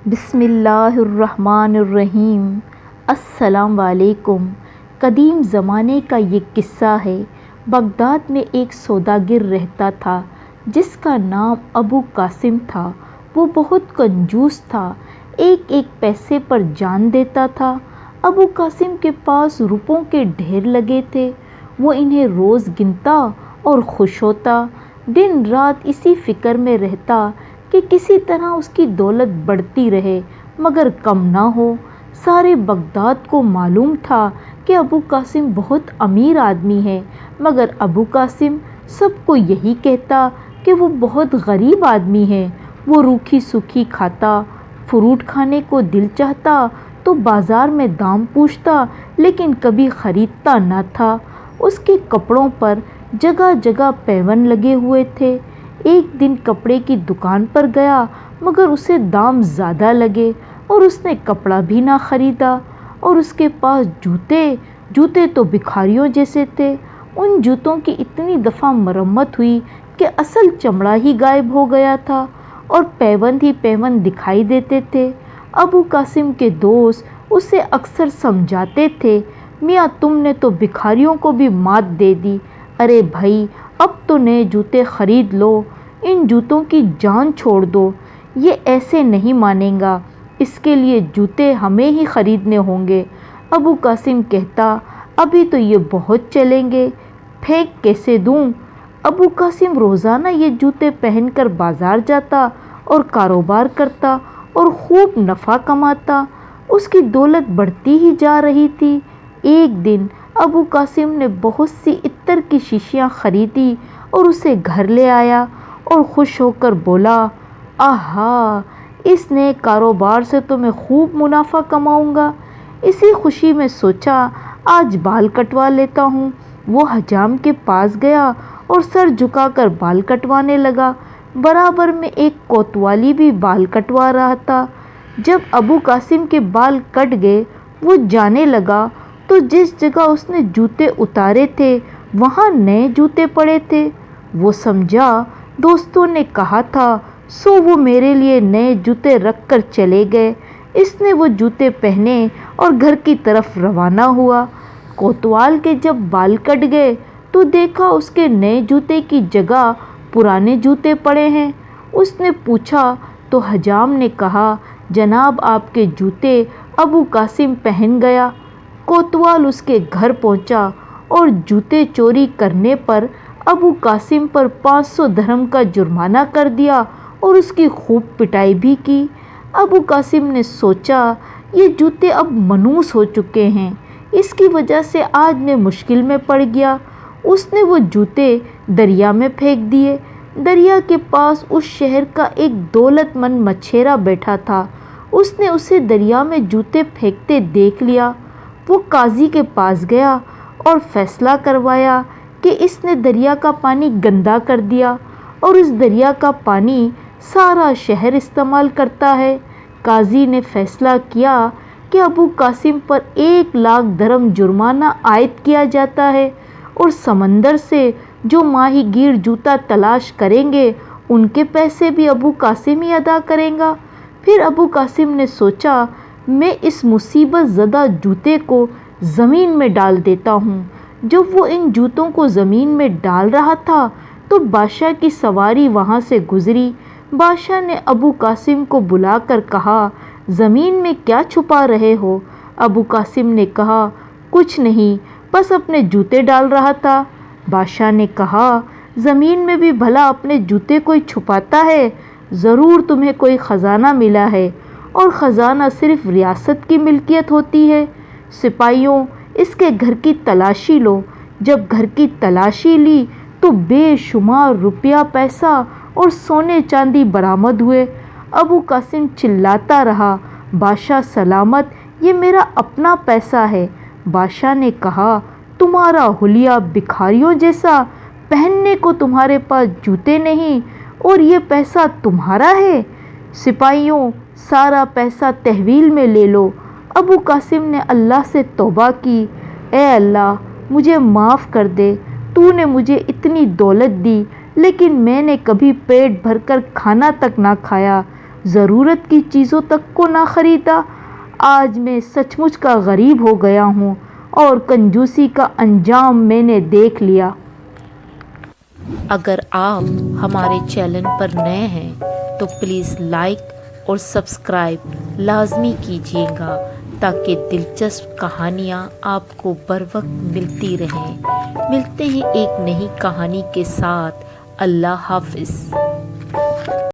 بسم اللہ الرحمن الرحیم۔ السلام علیکم۔ قدیم زمانے کا یہ قصہ ہے۔ بغداد میں ایک سوداگر رہتا تھا جس کا نام ابو قاسم تھا۔ وہ بہت کنجوس تھا، ایک ایک پیسے پر جان دیتا تھا۔ ابو قاسم کے پاس روپوں کے ڈھیر لگے تھے، وہ انہیں روز گنتا اور خوش ہوتا، دن رات اسی فکر میں رہتا کہ کسی طرح اس کی دولت بڑھتی رہے مگر کم نہ ہو۔ سارے بغداد کو معلوم تھا کہ ابو قاسم بہت امیر آدمی ہے، مگر ابو قاسم سب کو یہی کہتا کہ وہ بہت غریب آدمی ہے۔ وہ روکھی سوکھی کھاتا، فروٹ کھانے کو دل چاہتا تو بازار میں دام پوچھتا لیکن کبھی خریدتا نہ تھا۔ اس کے کپڑوں پر جگہ جگہ پیون لگے ہوئے تھے۔ ایک دن کپڑے کی دکان پر گیا مگر اسے دام زیادہ لگے اور اس نے کپڑا بھی نہ خریدا۔ اور اس کے پاس جوتے تو بھکاریوں جیسے تھے۔ ان جوتوں کی اتنی دفعہ مرمت ہوئی کہ اصل چمڑا ہی غائب ہو گیا تھا اور پیوند ہی پیوند دکھائی دیتے تھے۔ ابو قاسم کے دوست اسے اکثر سمجھاتے تھے، میاں تم نے تو بھکاریوں کو بھی مات دے دی، ارے بھائی اب تو نئے جوتے خرید لو، ان جوتوں کی جان چھوڑ دو، یہ ایسے نہیں مانیں گا، اس کے لیے جوتے ہمیں ہی خریدنے ہوں گے۔ ابو قاسم کہتا، ابھی تو یہ بہت چلیں گے، پھینک کیسے دوں؟ ابو قاسم روزانہ یہ جوتے پہن کر بازار جاتا اور کاروبار کرتا اور خوب نفع کماتا۔ اس کی دولت بڑھتی ہی جا رہی تھی۔ ایک دن ابو قاسم نے بہت سی عطر کی شیشیاں خریدی اور اسے گھر لے آیا اور خوش ہو کر بولا، آہا، اس نئے کاروبار سے تو میں خوب منافع کماؤں گا۔ اسی خوشی میں سوچا آج بال کٹوا لیتا ہوں۔ وہ حجام کے پاس گیا اور سر جھکا کر بال کٹوانے لگا۔ برابر میں ایک کوتوالی بھی بال کٹوا رہا تھا۔ جب ابو قاسم کے بال کٹ گئے وہ جانے لگا تو جس جگہ اس نے جوتے اتارے تھے وہاں نئے جوتے پڑے تھے۔ وہ سمجھا دوستوں نے کہا تھا سو وہ میرے لیے نئے جوتے رکھ کر چلے گئے۔ اس نے وہ جوتے پہنے اور گھر کی طرف روانہ ہوا۔ کوتوال کے جب بال کٹ گئے تو دیکھا اس کے نئے جوتے کی جگہ پرانے جوتے پڑے ہیں۔ اس نے پوچھا تو حجام نے کہا، جناب آپ کے جوتے ابو قاسم پہن گیا۔ کوتوال اس کے گھر پہنچا اور جوتے چوری کرنے پر ابو قاسم پر 500 درہم کا جرمانہ کر دیا اور اس کی خوب پٹائی بھی کی۔ ابو قاسم نے سوچا یہ جوتے اب منحوس ہو چکے ہیں، اس کی وجہ سے آج میں مشکل میں پڑ گیا۔ اس نے وہ جوتے دریا میں پھینک دیے۔ دریا کے پاس اس شہر کا ایک دولت مند مچھیرا بیٹھا تھا۔ اس نے اسے دریا میں جوتے پھینکتے دیکھ لیا۔ وہ قاضی کے پاس گیا اور فیصلہ کروایا کہ اس نے دریا کا پانی گندا کر دیا اور اس دریا کا پانی سارا شہر استعمال کرتا ہے۔ قاضی نے فیصلہ کیا کہ ابو قاسم پر 1,00,000 درہم جرمانہ عائد کیا جاتا ہے اور سمندر سے جو ماہی گیر جوتا تلاش کریں گے ان کے پیسے بھی ابو قاسم ہی ادا کرے گا۔ پھر ابو قاسم نے سوچا میں اس مصیبت زدہ جوتے کو زمین میں ڈال دیتا ہوں۔ جب وہ ان جوتوں کو زمین میں ڈال رہا تھا تو بادشاہ کی سواری وہاں سے گزری۔ بادشاہ نے ابو قاسم کو بلا کر کہا، زمین میں کیا چھپا رہے ہو؟ ابو قاسم نے کہا، کچھ نہیں، بس اپنے جوتے ڈال رہا تھا۔ بادشاہ نے کہا، زمین میں بھی بھلا اپنے جوتے کوئی چھپاتا ہے؟ ضرور تمہیں کوئی خزانہ ملا ہے، اور خزانہ صرف ریاست کی ملکیت ہوتی ہے۔ سپاہیوں اس کے گھر کی تلاشی لو۔ جب گھر کی تلاشی لی تو بے شمار روپیہ پیسہ اور سونے چاندی برآمد ہوئے۔ ابو قاسم چلاتا رہا، بادشاہ سلامت، یہ میرا اپنا پیسہ ہے۔ بادشاہ نے کہا، تمہارا حلیہ بھکاریوں جیسا، پہننے کو تمہارے پاس جوتے نہیں اور یہ پیسہ تمہارا ہے؟ سپاہیوں سارا پیسہ تحویل میں لے لو۔ ابو قاسم نے اللہ سے توبہ کی، اے اللہ مجھے معاف کر دے، تو نے مجھے اتنی دولت دی لیکن میں نے کبھی پیٹ بھر کر کھانا تک نہ کھایا۔ ضرورت کی چیزوں تک کو نہ خریدا۔ آج میں سچ مچ کا غریب ہو گیا ہوں اور کنجوسی کا انجام میں نے دیکھ لیا۔ اگر آپ ہمارے چینل پر نئے ہیں تو پلیز لائک اور سبسکرائب لازمی کیجیے گا تاکہ دلچسپ کہانیاں آپ کو بر وقت ملتی رہیں۔ ملتے ہیں ایک نئی کہانی کے ساتھ۔ اللہ حافظ۔